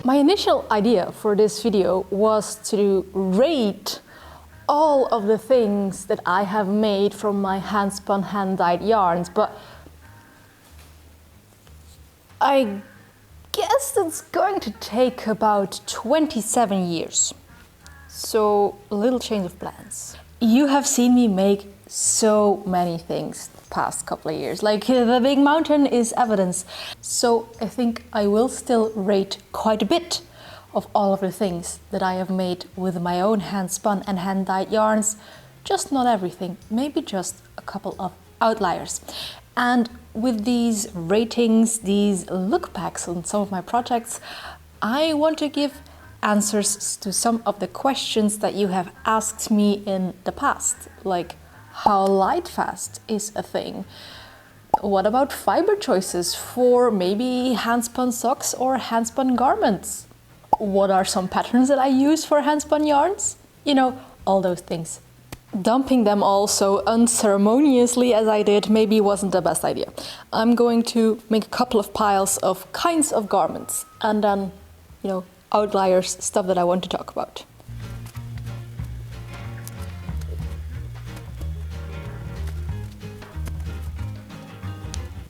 My initial idea for this video was to rate all of the things that I have made from my hand-spun, hand-dyed yarns, but I guess it's going to take about 27 years. So, a little change of plans. You have seen me make so many things the past couple of years, like the big mountain is evidence. So I think I will still rate quite a bit of all of the things that I have made with my own hand-spun and hand-dyed yarns. Just not everything, maybe just a couple of outliers. And with these ratings, these look backs on some of my projects, I want to give answers to some of the questions that you have asked me in the past, like how light fast is a thing. What about fiber choices for maybe handspun socks or handspun garments? What are some patterns that I use for handspun yarns? You know, all those things. Dumping them all so unceremoniously as I did maybe wasn't the best idea. I'm going to make a couple of piles of kinds of garments and then, you know, outliers, stuff that I want to talk about.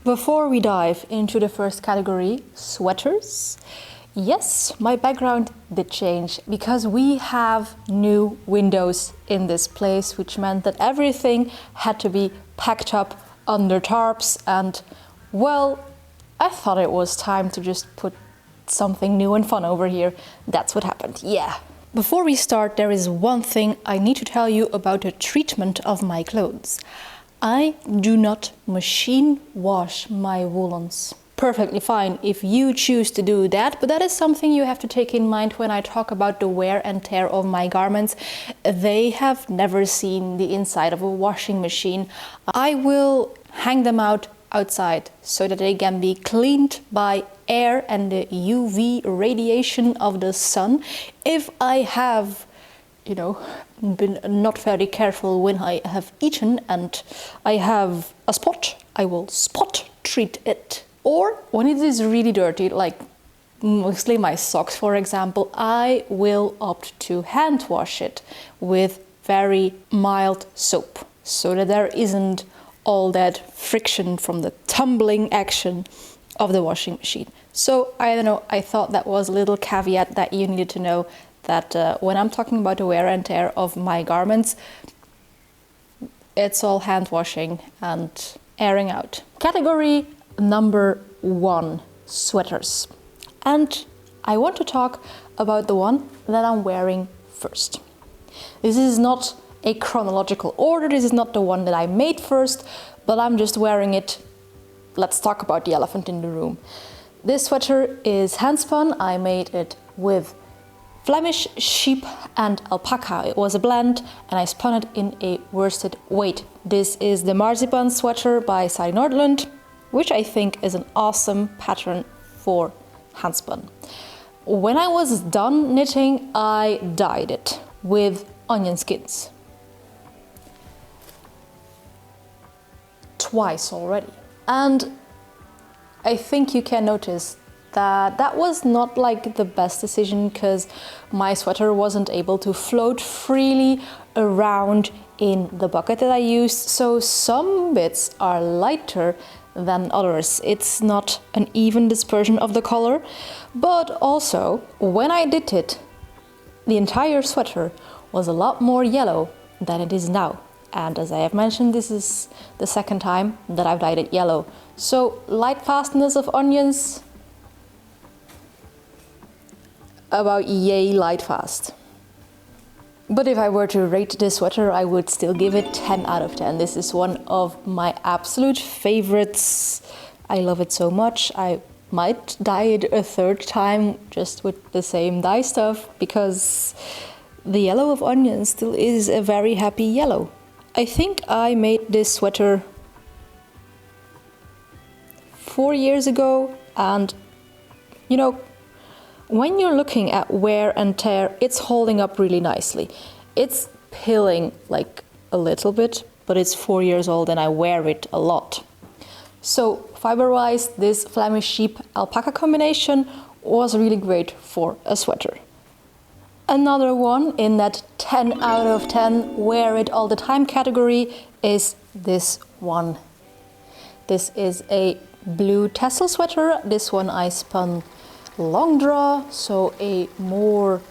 Before we dive into the first category, sweaters, yes, my background did change because we have new windows in this place, which meant that everything had to be packed up under tarps and, well, I thought it was time to just put something new and fun over here. That's what happened, yeah. Before we start, there is one thing I need to tell you about the treatment of my clothes. I do not machine wash my woolens. Perfectly fine if you choose to do that, but that is something you have to take in mind when I talk about the wear and tear of my garments. They have never seen the inside of a washing machine. I will hang them out outside so that they can be cleaned by air and the UV radiation of the sun. If I have, you know, been not very careful when I have eaten and I have a spot, I will spot treat it. Or when it is really dirty, like mostly my socks for example, I will opt to hand wash it with very mild soap so that there isn't all that friction from the tumbling action of the washing machine. So I don't know, I thought that was a little caveat that you needed to know, that when I'm talking about the wear and tear of my garments, it's all hand washing and airing out. Category number 1, sweaters. And I want to talk about the one that I'm wearing first. This is not a chronological order, this is not the one that I made first, but I'm just wearing it. Let's talk about the elephant in the room. This sweater is handspun. I made it with Flemish sheep and alpaca. It was a blend and I spun it in a worsted weight. This is the Marzipan sweater by Sari Nordlund, which I think is an awesome pattern for handspun. When I was done knitting, I dyed it with onion skins. Twice already. And I think you can notice that was not like the best decision because my sweater wasn't able to float freely around in the bucket that I used, so some bits are lighter than others. It's not an even dispersion of the color, but also when I did it, the entire sweater was a lot more yellow than it is now. And as I have mentioned, this is the second time that I've dyed it yellow. So light fastness of onions, about yay light fast. But if I were to rate this sweater, I would still give it 10 out of 10. This is one of my absolute favorites. I love it so much. I might dye it a third time just with the same dye stuff because the yellow of onions still is a very happy yellow. I think I made this sweater 4 years ago, and you know, when you're looking at wear and tear, it's holding up really nicely. It's pilling like a little bit, but it's 4 years old and I wear it a lot. So fiber-wise, this Flemish sheep alpaca combination was really great for a sweater. Another one in that 10 out of 10 wear it all the time category is this one. This is a blue tassel sweater. This one I spun long draw, so a more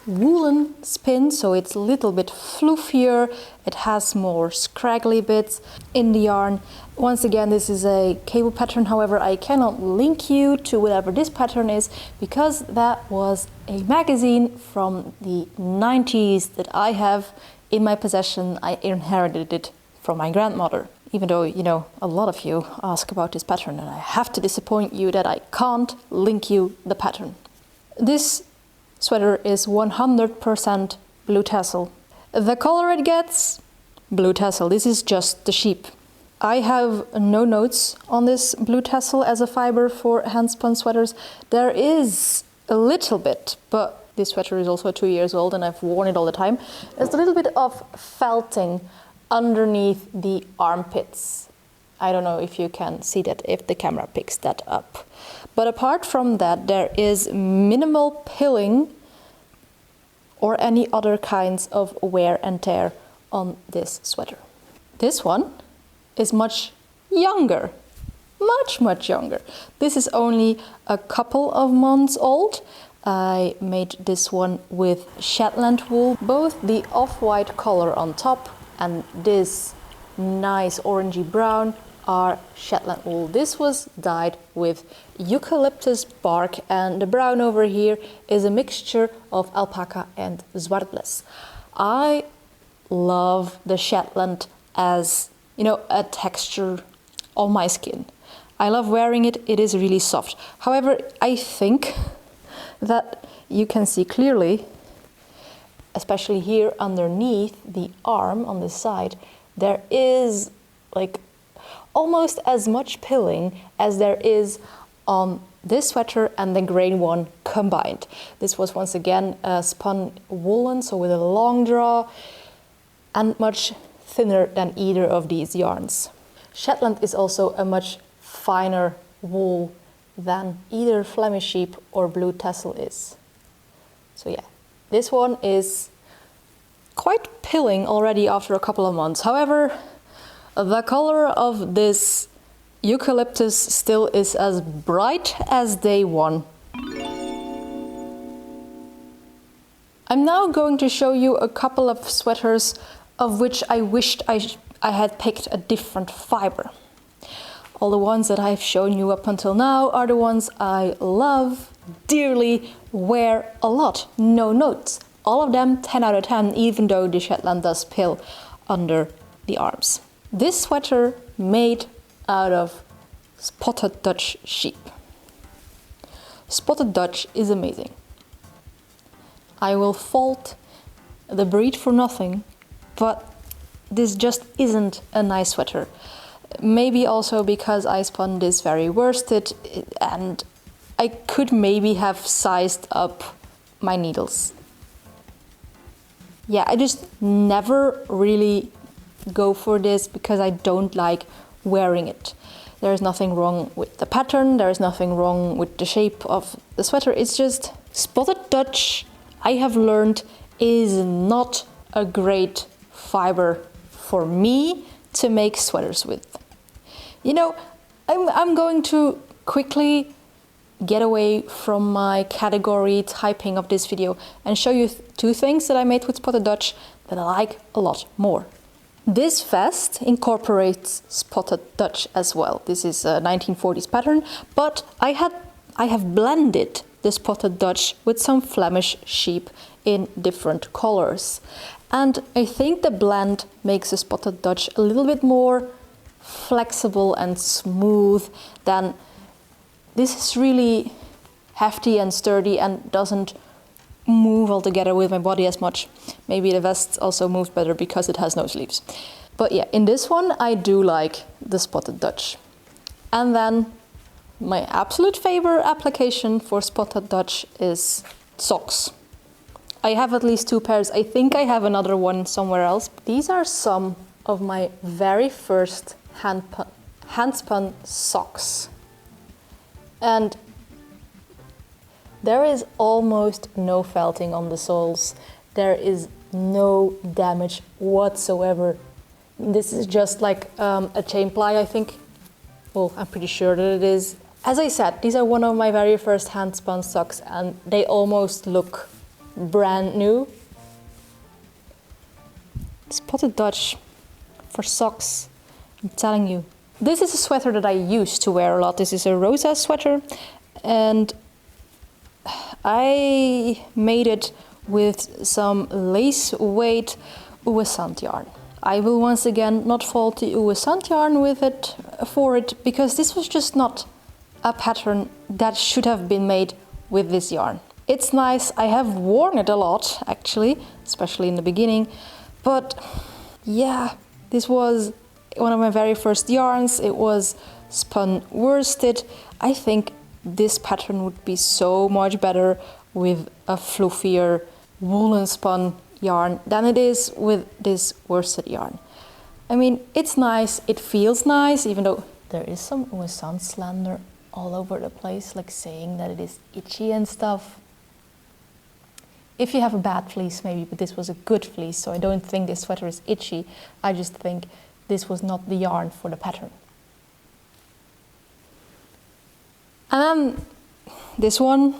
woolen spin, so it's a little bit fluffier. It has more scraggly bits in the yarn. Once again, this is a cable pattern, however I cannot link you to whatever this pattern is because that was a magazine from the 90s that I have in my possession. I inherited it from my grandmother. Even though, you know, a lot of you ask about this pattern and I have to disappoint you that I can't link you the pattern. This sweater is 100% blue tassel. The color it gets, blue tassel. This is just the sheep. I have no notes on this blue tassel as a fiber for handspun sweaters. There is a little bit, but this sweater is also 2 years old and I've worn it all the time. There's a little bit of felting underneath the armpits. I don't know if you can see that, if the camera picks that up. But apart from that, there is minimal pilling or any other kinds of wear and tear on this sweater. This one is much younger, much younger. This is only a couple of months old. I made this one with Shetland wool, both the off-white color on top and this nice orangey brown are Shetland wool. This was dyed with eucalyptus bark and the brown over here is a mixture of alpaca and zwartbles. I love the Shetland as, you know, a texture on my skin. I love wearing it, it is really soft. However, I think that you can see clearly, especially here underneath the arm on the side, there is like almost as much pilling as there is on this sweater and the grain one combined. This was once again spun woolen, so with a long draw and much thinner than either of these yarns. Shetland is also a much finer wool than either Flemish sheep or blue tassel is. So yeah, this one is quite pilling already after a couple of months. However, the color of this eucalyptus still is as bright as day one. I'm now going to show you a couple of sweaters of which I wished I had picked a different fiber. All the ones that I've shown you up until now are the ones I love, dearly, wear a lot, no notes. All of them 10 out of 10, even though the Shetland does pill under the arms. This sweater made out of spotted Dutch sheep. Spotted Dutch is amazing. I will fault the breed for nothing, but this just isn't a nice sweater. Maybe also because I spun this very worsted and I could maybe have sized up my needles. Yeah, I just never really go for this because I don't like wearing it. There is nothing wrong with the pattern, there is nothing wrong with the shape of the sweater. It's just spotted Dutch, I have learned, is not a great fiber for me to make sweaters with. You know, I'm going to quickly get away from my category typing of this video and show you two things that I made with spotted Dutch that I like a lot more. This vest incorporates spotted Dutch as well. This is a 1940s pattern, but I have blended the spotted Dutch with some Flemish sheep in different colors. And I think the blend makes the spotted Dutch a little bit more flexible and smooth than this is really hefty and sturdy and doesn't move altogether with my body as much. Maybe the vest also moves better because it has no sleeves. But yeah, in this one I do like the spotted Dutch. And then my absolute favorite application for spotted Dutch is socks. I have at least 2 pairs. I think I have another one somewhere else. These are some of my very first handspun socks. And There is almost no felting on the soles. There is no damage whatsoever. This is just like a chain ply, I think. Well, I'm pretty sure that it is. As I said, these are one of my very first hand-spun socks and they almost look brand new. Spotted Dutch for socks, I'm telling you. This is a sweater that I used to wear a lot. This is a rosa sweater and I made it with some lace weight Uwasant yarn. I will once again not fault the Uwasant yarn for it because this was just not a pattern that should have been made with this yarn. It's nice, I have worn it a lot actually, especially in the beginning, but yeah, this was one of my very first yarns. It was spun worsted. I think this pattern would be so much better with a fluffier woolen spun yarn than it is with this worsted yarn. I mean, it's nice, it feels nice, even though there is some Uwasant slander all over the place, like saying that it is itchy and stuff. If you have a bad fleece maybe, but this was a good fleece, so I don't think this sweater is itchy. I just think this was not the yarn for the pattern. And then this one,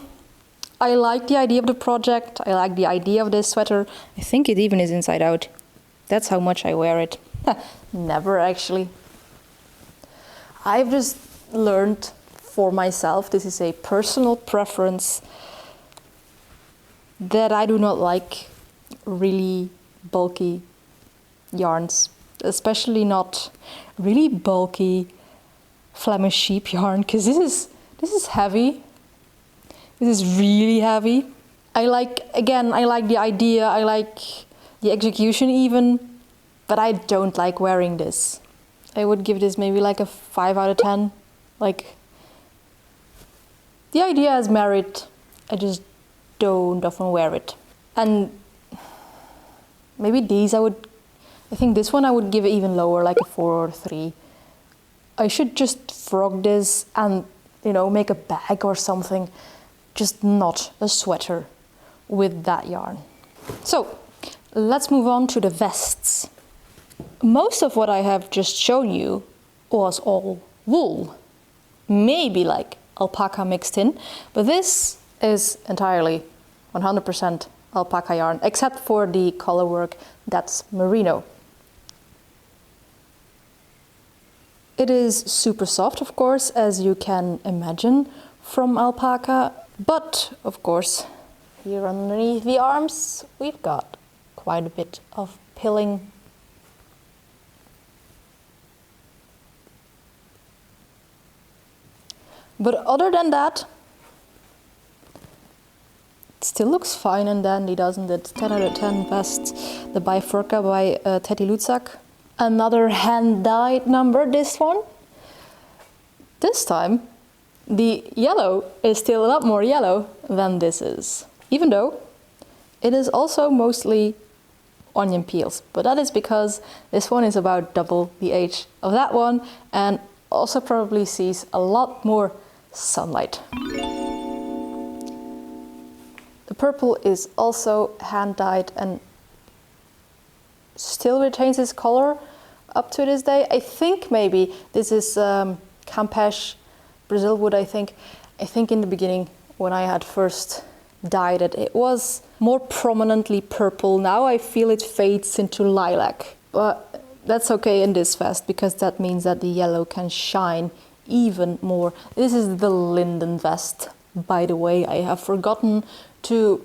I like the idea of the project, I like the idea of this sweater. I think it even is inside out. That's how much I wear it. Never actually. I've just learned for myself, this is a personal preference, that I do not like really bulky yarns, especially not really bulky Flemish sheep yarn, because this is heavy. This is really heavy. I like the idea, I like the execution even, but I don't like wearing this. I would give this maybe like a 5 out of 10. Like, the idea has merit, I just don't often wear it. And maybe these I think this one I would give it even lower, like a 4 or 3. I should just frog this and, you know, make a bag or something, just not a sweater with that yarn. So, let's move on to the vests. Most of what I have just shown you was all wool, maybe like alpaca mixed in, but this is entirely 100% alpaca yarn, except for the color work, that's merino. It is super soft, of course, as you can imagine from alpaca, but of course, here underneath the arms, we've got quite a bit of pilling. But other than that, it still looks fine and dandy, doesn't it? 10 out of 10 vest, the Bifurca by Teddy Lutzak. Another hand-dyed number, this one. This time, the yellow is still a lot more yellow than this is. Even though it is also mostly onion peels. But that is because this one is about double the age of that one and also probably sees a lot more sunlight. The purple is also hand-dyed and still retains its color up to this day. I think maybe this is Campeche Brazil wood, I think. I think in the beginning when I had first dyed it, it was more prominently purple. Now I feel it fades into lilac. But that's okay in this vest because that means that the yellow can shine even more. This is the Linden vest, by the way. I have forgotten to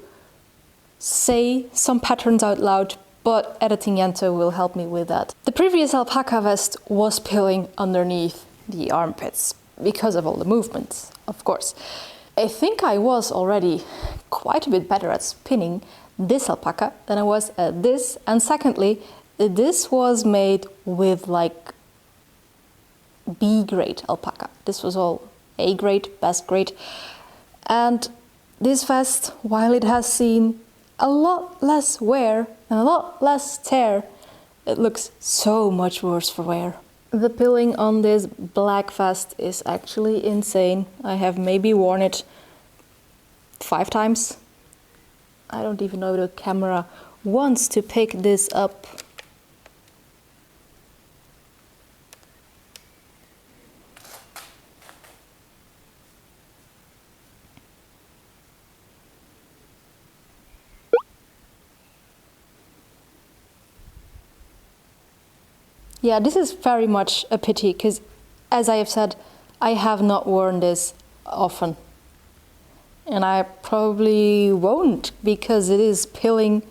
say some patterns out loud, but editing Yento will help me with that. The previous alpaca vest was pilling underneath the armpits because of all the movements, of course. I think I was already quite a bit better at spinning this alpaca than I was at this, and secondly, this was made with like B grade alpaca. This was all A grade, best grade. And this vest, while it has seen a lot less wear and a lot less tear, it looks so much worse for wear. The pilling on this black vest is actually insane. I have maybe worn it 5 times. I don't even know if the camera wants to pick this up. Yeah, this is very much a pity because, as I have said, I have not worn this often. And I probably won't because it is pilling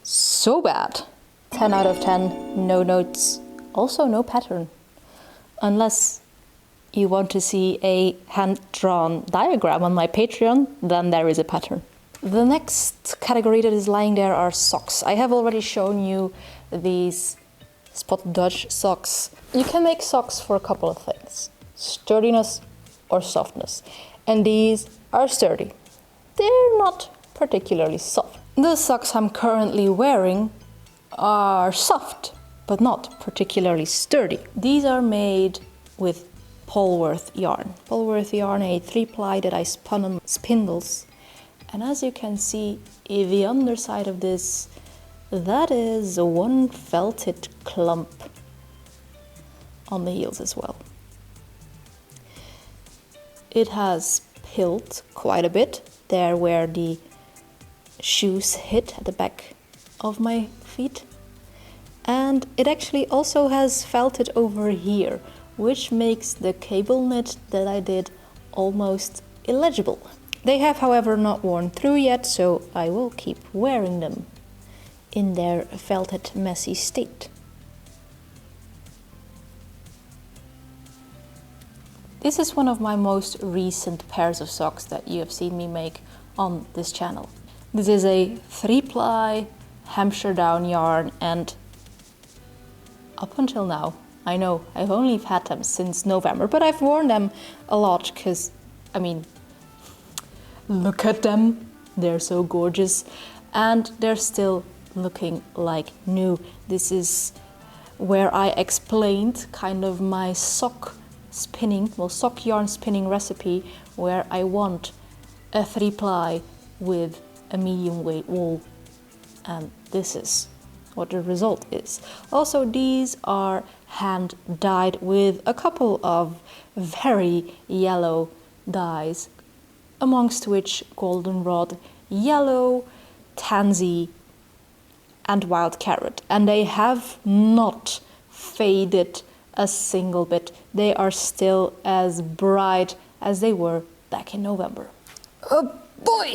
so bad. 10 out of 10, no notes, also no pattern. Unless you want to see a hand-drawn diagram on my Patreon, then there is a pattern. The next category that is lying there are socks. I have already shown you these spot Dutch socks. You can make socks for a couple of things: sturdiness or softness. And these are sturdy. They're not particularly soft. The socks I'm currently wearing are soft, but not particularly sturdy. These are made with Polworth yarn. Polworth yarn, a 3-ply that I spun on spindles. And as you can see, the underside of this, that is one felted clump on the heels as well. It has pilled quite a bit there where the shoes hit at the back of my feet. And it actually also has felted over here, which makes the cable knit that I did almost illegible. They have, however, not worn through yet, so I will keep wearing them in their felted, messy state. This is one of my most recent pairs of socks that you have seen me make on this channel. This is a 3-ply Hampshire down yarn, and up until now, I know I've only had them since November, but I've worn them a lot because, I mean, look at them, they're so gorgeous, and they're still looking like new. This is where I explained kind of my sock yarn spinning recipe, where I want a 3-ply with a medium weight wool, and this is what the result is. Also, these are hand dyed with a couple of very yellow dyes, amongst which goldenrod, yellow, tansy, and wild carrot, and they have not faded a single bit. They are still as bright as they were back in November. Oh boy!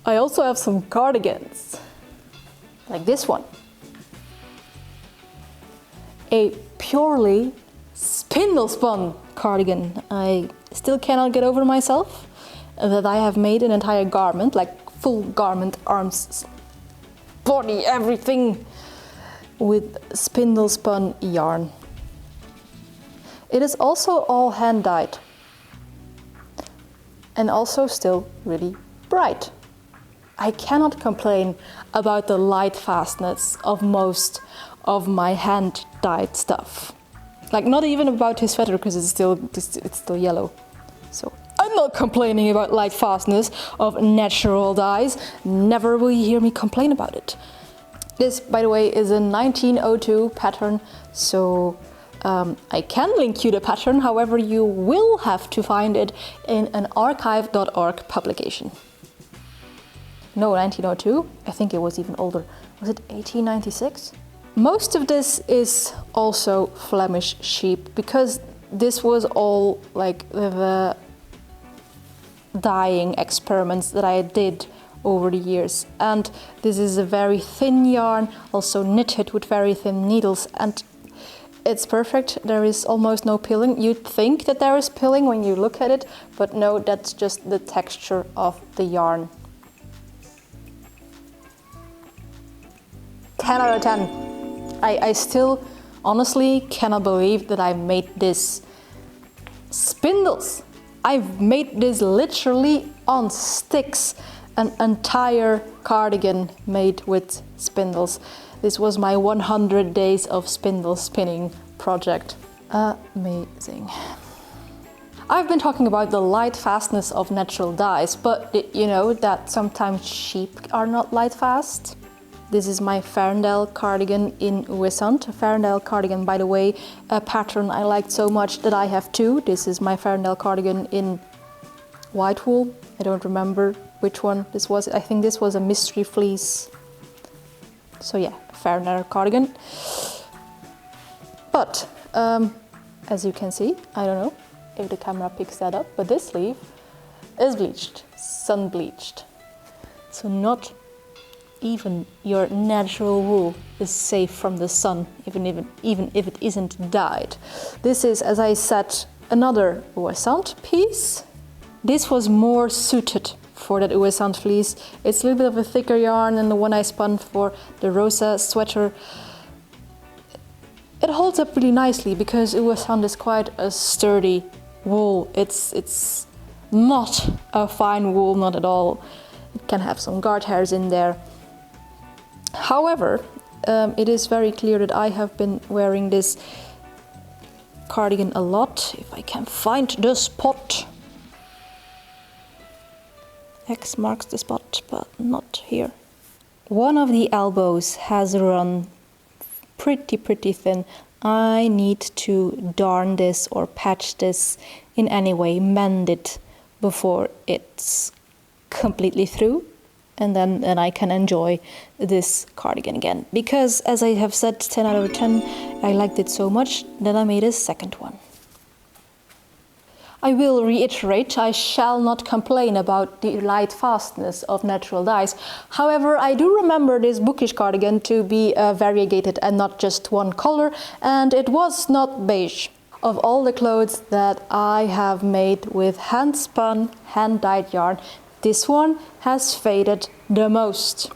I also have some cardigans, like this one. A purely spindle spun cardigan. I still cannot get over myself that I have made an entire garment, like full garment, arms, body, everything, with spindle spun yarn. It is also all hand dyed and also still really bright. I cannot complain about the light fastness of most of my hand dyed stuff. Like, not even about his sweater, because it's still yellow. So I'm not complaining about light fastness of natural dyes. Never will you hear me complain about it. This, by the way, is a 1902 pattern, so I can link you the pattern. However, you will have to find it in an archive.org publication. No, 1902. I think it was even older. Was it 1896? Most of this is also Flemish sheep, because this was all like the dyeing experiments that I did over the years. And this is a very thin yarn, also knitted with very thin needles, and it's perfect. There is almost no pilling. You'd think that there is pilling when you look at it, but no, that's just the texture of the yarn. 10 out of 10. I still honestly cannot believe that I made this spindles. I've made this literally on sticks, an entire cardigan made with spindles. This was my 100 days of spindle spinning project. Amazing. I've been talking about the light fastness of natural dyes, but did you know that sometimes sheep are not light fast? This is my Farndale cardigan in Wisant. Farndale cardigan, by the way, a pattern I liked so much that I have two. This is my Farndale cardigan in white wool. I don't remember which one this was. I think this was a mystery fleece. So yeah, Farndale cardigan. But as you can see, I don't know if the camera picks that up, but this sleeve is bleached, sun bleached. So not even your natural wool is safe from the sun, even if it isn't dyed. This is, as I said, another Wisant piece. This was more suited for that Wisant fleece. It's a little bit of a thicker yarn than the one I spun for the Rosa sweater. It holds up really nicely because Wisant is quite a sturdy wool. It's not a fine wool, not at all. It can have some guard hairs in there. However, it is very clear that I have been wearing this cardigan a lot. If I can find the spot. X marks the spot, but not here. One of the elbows has run pretty thin. I need to darn this or patch this in any way, mend it before it's completely through. And then I can enjoy this cardigan again. Because, as I have said 10 out of 10, I liked it so much that I made a second one. I will reiterate, I shall not complain about the light fastness of natural dyes. However, I do remember this bookish cardigan to be variegated and not just one color, and it was not beige. Of all the clothes that I have made with hand-spun, hand-dyed yarn, this one has faded the most.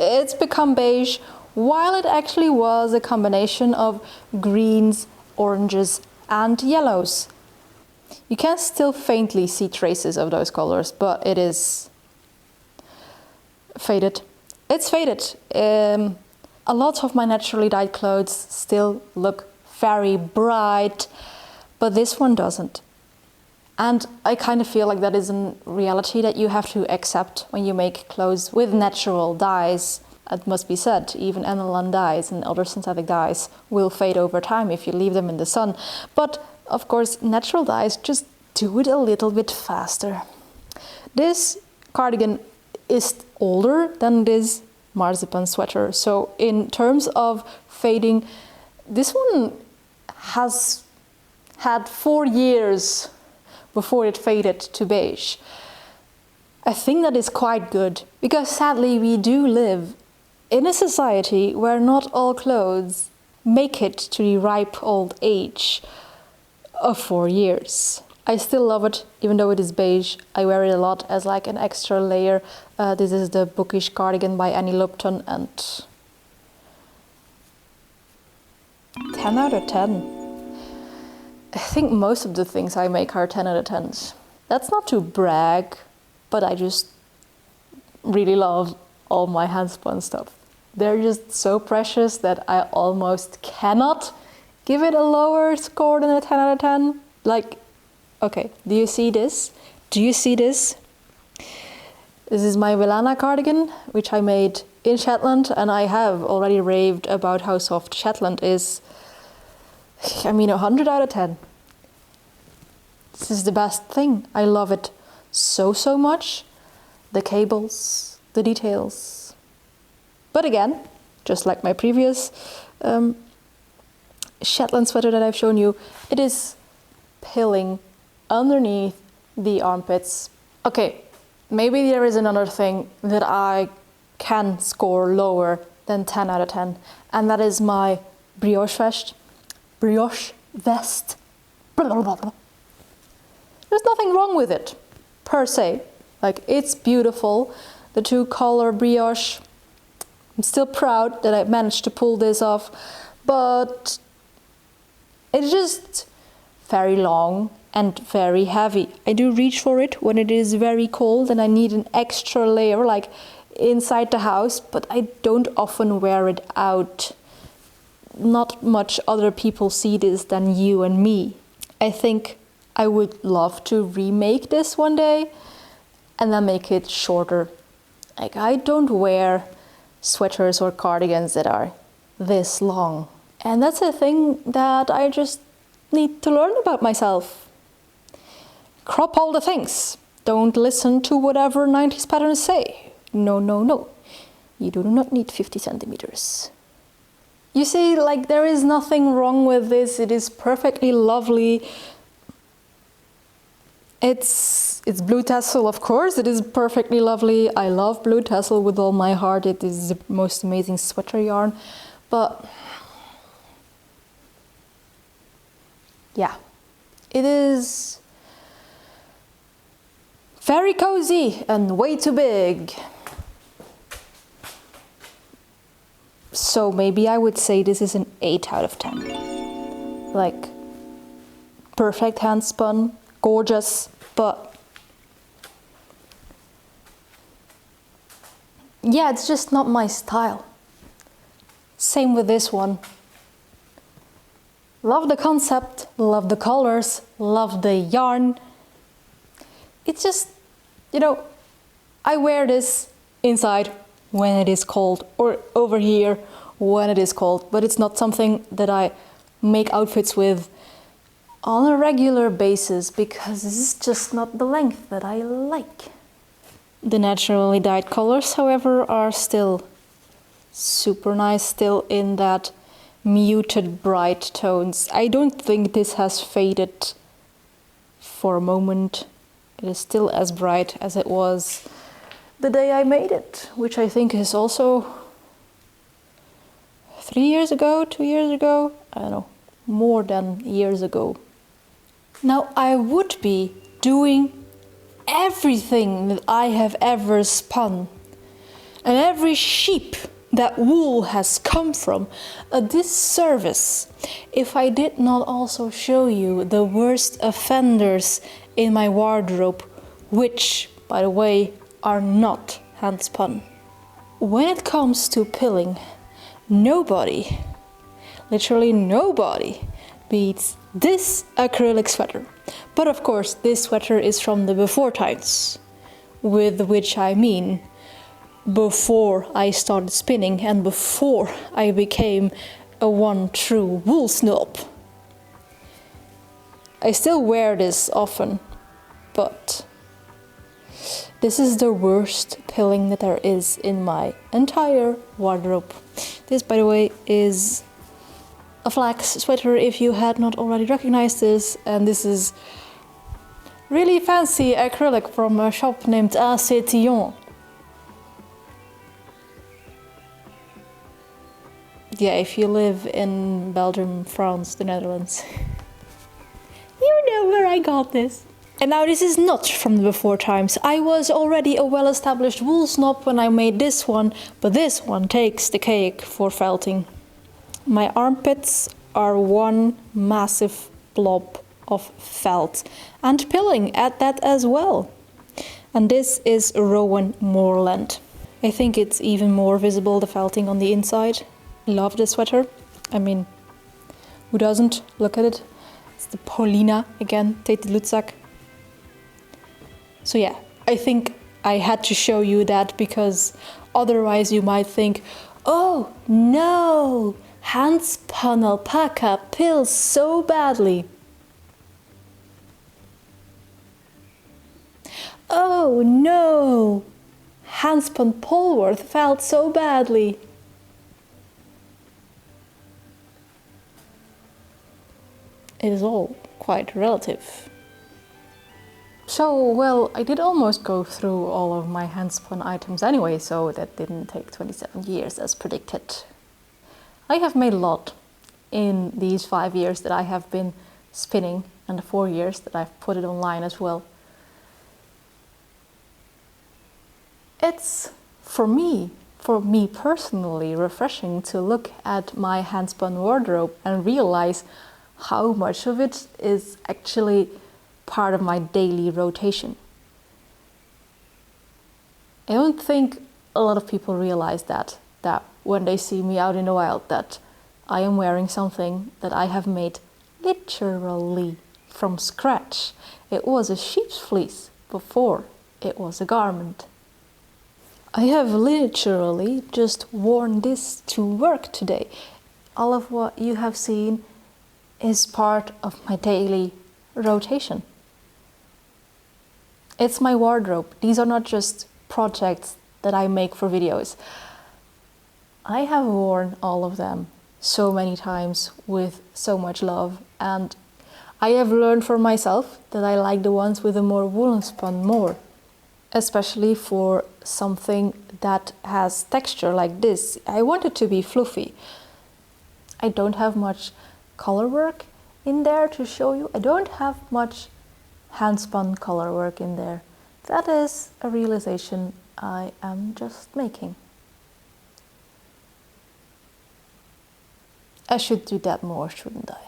It's become beige, while it actually was a combination of greens, oranges, and yellows. You can still faintly see traces of those colors, but it is faded. It's faded. A lot of my naturally dyed clothes still look very bright, but this one doesn't. And I kind of feel like that is a reality that you have to accept when you make clothes with natural dyes. It must be said, even aniline dyes and other synthetic dyes will fade over time if you leave them in the sun. But of course, natural dyes just do it a little bit faster. This cardigan is older than this marzipan sweater. So in terms of fading, this one has had 4 years before it faded to beige. I think that is quite good, because sadly we do live in a society where not all clothes make it to the ripe old age of 4 years. I still love it, even though it is beige. I wear it a lot as like an extra layer. This is the bookish cardigan by Annie Lupton, and 10 out of 10. I think most of the things I make are 10 out of 10s. That's not to brag, but I just really love all my handspun stuff. They're just so precious that I almost cannot give it a lower score than a 10 out of 10. Like, okay, do you see this? Do you see this? This is my Villana cardigan, which I made in Shetland, and I have already raved about how soft Shetland is. I mean, 100 out of 10. This is the best thing. I love it so much. The cables, the details. But again, just like my previous Shetland sweater that I've shown you, it is pilling underneath the armpits. Okay, maybe there is another thing that I can score lower than 10 out of 10, and that is my brioche vest. Brioche vest. There's nothing wrong with it, per se. Like, it's beautiful. The two-color brioche. I'm still proud that I managed to pull this off, but it's just very long and very heavy. I do reach for it when it is very cold and I need an extra layer, like inside the house, but I don't often wear it out. Not much other people see this than you and me. I think I would love to remake this one day and then make it shorter. Like, I don't wear sweaters or cardigans that are this long. And that's a thing that I just need to learn about myself. Crop all the things. Don't listen to whatever 90s patterns say. No, no, no. You do not need 50 centimeters. You see, like, there is nothing wrong with this. It is perfectly lovely. It's blue tassel, of course. It is perfectly lovely. I love blue tassel with all my heart. It is the most amazing sweater yarn. But yeah, it is very cozy and way too big. So maybe I would say this is an 8 out of 10. Like, perfect hand spun, gorgeous, but yeah, it's just not my style. Same with this one. Love the concept, love the colors, love the yarn. It's just, you know, I wear this inside when it is cold, or over here when it is cold, but it's not something that I make outfits with on a regular basis because this is just not the length that I like. The naturally dyed colors, however, are still super nice, still in that muted bright tones. I don't think this has faded for a moment. It is still as bright as it was the day I made it, which I think is also 3 years ago, 2 years ago, I don't know, more than years ago. Now, I would be doing everything that I have ever spun, and every sheep that wool has come from, a disservice if I did not also show you the worst offenders in my wardrobe, which, by the way, are not hand spun. When it comes to pilling, nobody, literally nobody, beats this acrylic sweater. But of course, this sweater is from the before times, with which I mean before I started spinning and before I became a one true wool snob. I still wear this often, but this is the worst pilling that there is in my entire wardrobe. This, by the way, is a flax sweater if you had not already recognized this, and this is really fancy acrylic from a shop named Acetillon. Yeah, if you live in Belgium, France, the Netherlands, you know where I got this. And now this is not from the before times. I was already a well-established wool snob when I made this one, but this one takes the cake for felting. My armpits are one massive blob of felt, and pilling at that as well. And this is Rowan Moorland. I think it's even more visible, the felting on the inside. Love this sweater. I mean, who doesn't? Look at it. It's the Paulina again, Tete Lutzak. So yeah, I think I had to show you that because otherwise you might think, oh no, hand-spun alpaca pills so badly. Oh no, hand-spun Polworth felt so badly. It is all quite relative. So, well, I did almost go through all of my handspun items anyway, so that didn't take 27 years as predicted. I have made a lot in these 5 years that I have been spinning, and the 4 years that I've put it online as well. It's, for me personally, refreshing to look at my handspun wardrobe and realize how much of it is actually part of my daily rotation. I don't think a lot of people realize that when they see me out in the wild, that I am wearing something that I have made literally from scratch. It was a sheep's fleece before it was a garment. I have literally just worn this to work today. All of what you have seen is part of my daily rotation. It's my wardrobe. These are not just projects that I make for videos. I have worn all of them so many times with so much love, and I have learned for myself that I like the ones with a more woolen spun more, especially for something that has texture like this. I want it to be fluffy. I don't have much color work in there to show you. I don't have much handspun color work in there. That is a realization I am just making. I should do that more, shouldn't I?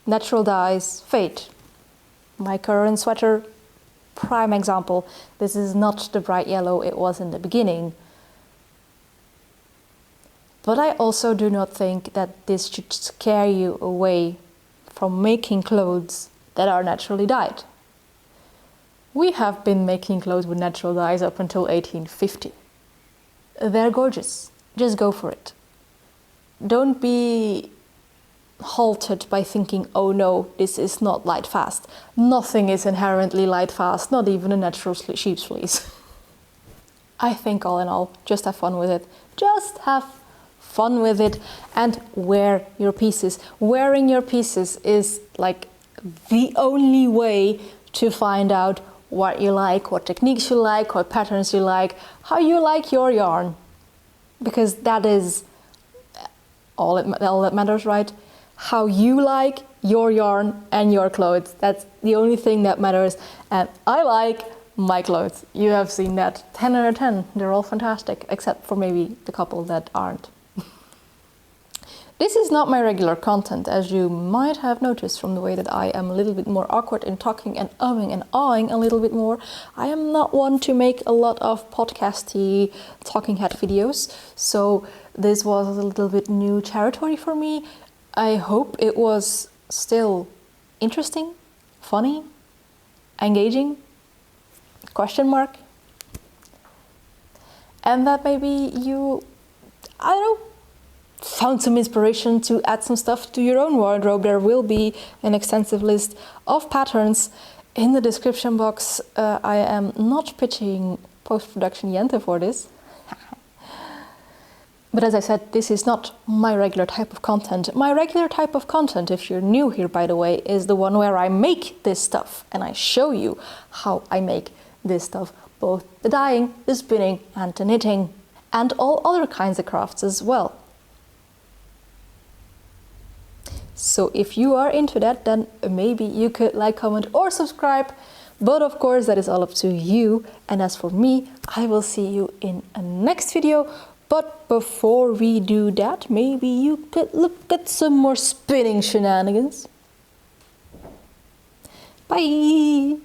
Natural dyes fade. My current sweater, prime example. This is not the bright yellow it was in the beginning. But I also do not think that this should scare you away from making clothes that are naturally dyed. We have been making clothes with natural dyes up until 1850. They're gorgeous. Just go for it. Don't be halted by thinking, oh no, this is not light fast. Nothing is inherently light fast, not even a natural sheep's fleece. I think all in all, just have fun with it. Just have fun with it and wear your pieces. Wearing your pieces is like the only way to find out what you like, what techniques you like, what patterns you like, how you like your yarn. Because that is all that matters, right? How you like your yarn and your clothes. That's the only thing that matters. And I like my clothes. You have seen that. 10 out of 10. They're all fantastic, except for maybe the couple that aren't. This is not my regular content, as you might have noticed from the way that I am a little bit more awkward in talking and umming and ahhing a little bit more. I am not one to make a lot of podcasty talking head videos, so this was a little bit new territory for me. I hope it was still interesting, funny, engaging, question mark, and that maybe you, I don't know, found some inspiration to add some stuff to your own wardrobe. There will be an extensive list of patterns in the description box. I am not pitching post-production Jente for this. But as I said, this is not my regular type of content. My regular type of content, if you're new here by the way, is the one where I make this stuff and I show you how I make this stuff, both the dyeing, the spinning and the knitting, and all other kinds of crafts as well. So if you are into that, then maybe you could like, comment or subscribe. But of course, that is all up to you. And as for me, I will see you in a next video. But before we do that, maybe you could look at some more spinning shenanigans. Bye!